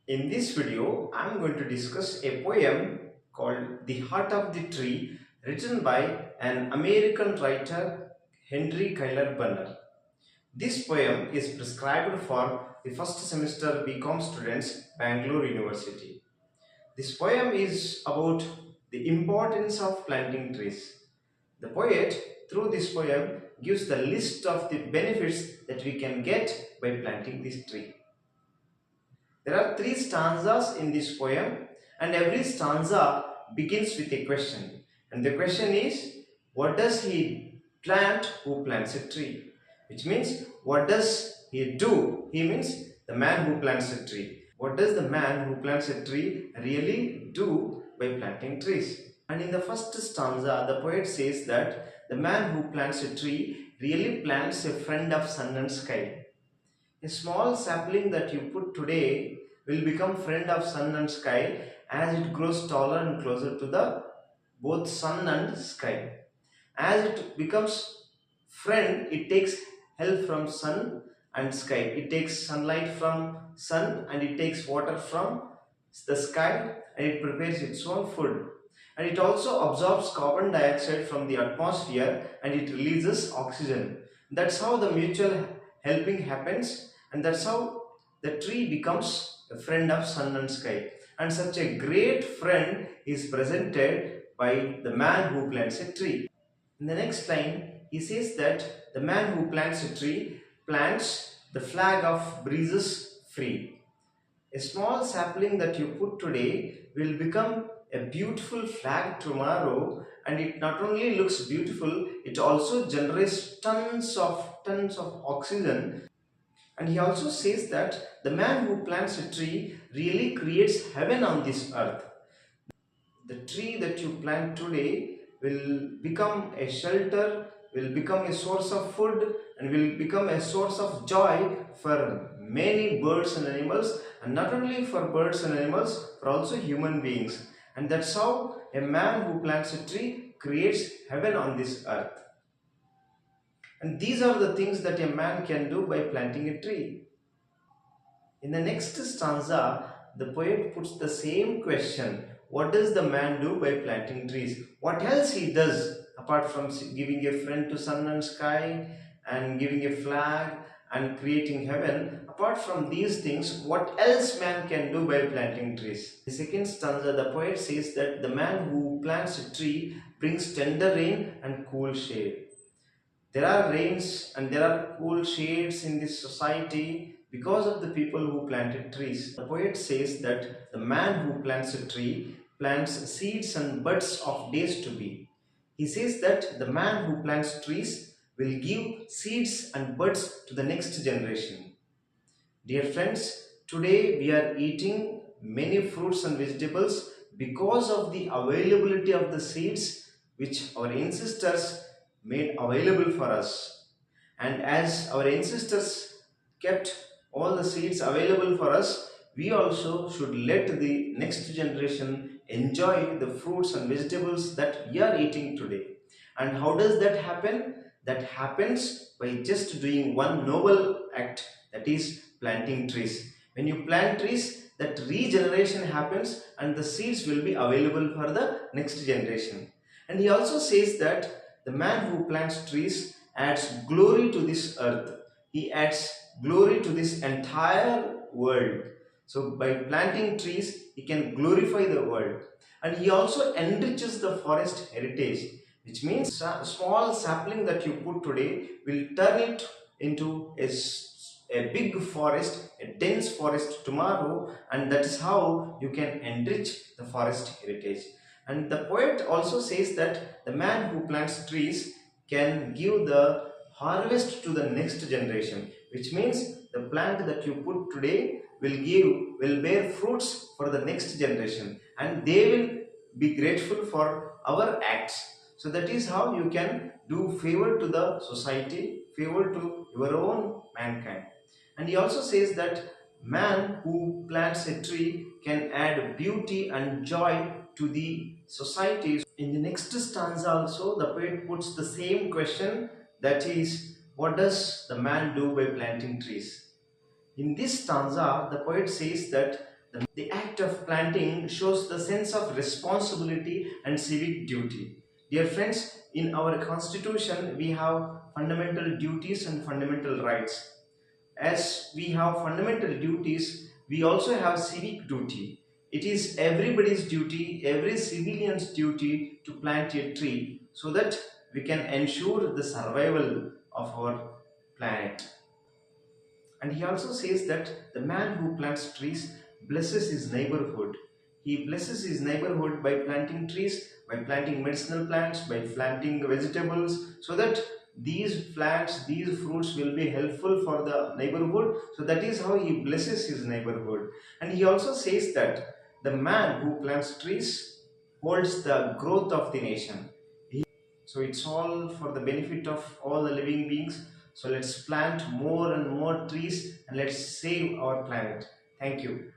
In this video, I am going to discuss a poem called The Heart of the Tree, written by an American writer, Henry Kyler Bunner. This poem is prescribed for the first semester bcom students, Bangalore University. This poem is about the importance of planting trees. The poet, through this poem, gives the list of the benefits that we can get by planting this tree. There are three stanzas in this poem, and every stanza begins with a question. And the question is, what does he plant who plants a tree? Which means, what does he do? He means the man who plants a tree. What does the man who plants a tree really do by planting trees? And in the first stanza, the poet says that the man who plants a tree really plants a friend of sun and sky. A small sapling that you put today will become friend of sun and sky as it grows taller and closer to the both sun and sky. As it becomes friend, it takes help from sun and sky. It takes sunlight from sun and it takes water from the sky and it prepares its own food. And it also absorbs carbon dioxide from the atmosphere and it releases oxygen. That's how the mutual helping happens, and that's how the tree becomes a friend of sun and sky. And such a great friend is presented by the man who plants a tree. In the next line, he says that the man who plants a tree plants the flag of breezes free. A small sapling that you put today will become a beautiful flag tomorrow, and it not only looks beautiful, it also generates tons of oxygen. And he also says that the man who plants a tree really creates heaven on this earth. The tree that you plant today will become a shelter, will become a source of food, and will become a source of joy for many birds and animals, and not only for birds and animals, for also human beings. And that's how a man who plants a tree creates heaven on this earth. And these are the things that a man can do by planting a tree. In the next stanza, the poet puts the same question. What does the man do by planting trees? What else he does apart from giving a friend to sun and sky and giving a flag and creating heaven? Apart from these things, what else man can do by planting trees? The second stanza, the poet says that the man who plants a tree brings tender rain and cool shade. There are rains and there are cool shades in this society because of the people who planted trees. The poet says that the man who plants a tree plants seeds and buds of days to be. He says that the man who plants trees will give seeds and buds to the next generation. Dear friends, today we are eating many fruits and vegetables because of the availability of the seeds which our ancestors made available for us. And as our ancestors kept all the seeds available for us, we also should let the next generation enjoy the fruits and vegetables that we are eating today. And how does that happen? That happens by just doing one noble act, that is planting trees. When you plant trees, that regeneration happens and the seeds will be available for the next generation. And he also says that the man who plants trees adds glory to this earth. He adds glory to this entire world. So by planting trees, he can glorify the world. And he also enriches the forest heritage, which means a small sapling that you put today will turn it into a big forest, a dense forest tomorrow, and that is how you can enrich the forest heritage. And the poet also says that the man who plants trees can give the harvest to the next generation, which means the plant that you put today will bear fruits for the next generation, and they will be grateful for our acts. So that is how you can do favor to the society, favor to your own mankind. And he also says that man who plants a tree can add beauty and joy to the society. In the next stanza also, the poet puts the same question, that is, what does the man do by planting trees? In this stanza, the poet says that The act of planting shows the sense of responsibility and civic duty. Dear friends, in our constitution we have fundamental duties and fundamental rights. As we have fundamental duties, we also have civic duty. It is everybody's duty, every civilian's duty to plant a tree so that we can ensure the survival of our planet. And he also says that the man who plants trees blesses his neighborhood. He blesses his neighborhood by planting trees, by planting medicinal plants, by planting vegetables, so that these plants, these fruits will be helpful for the neighborhood. So that is how he blesses his neighborhood. And he also says that the man who plants trees holds the growth of the nation. So it's all for the benefit of all the living beings. So let's plant more and more trees and let's save our planet. Thank you.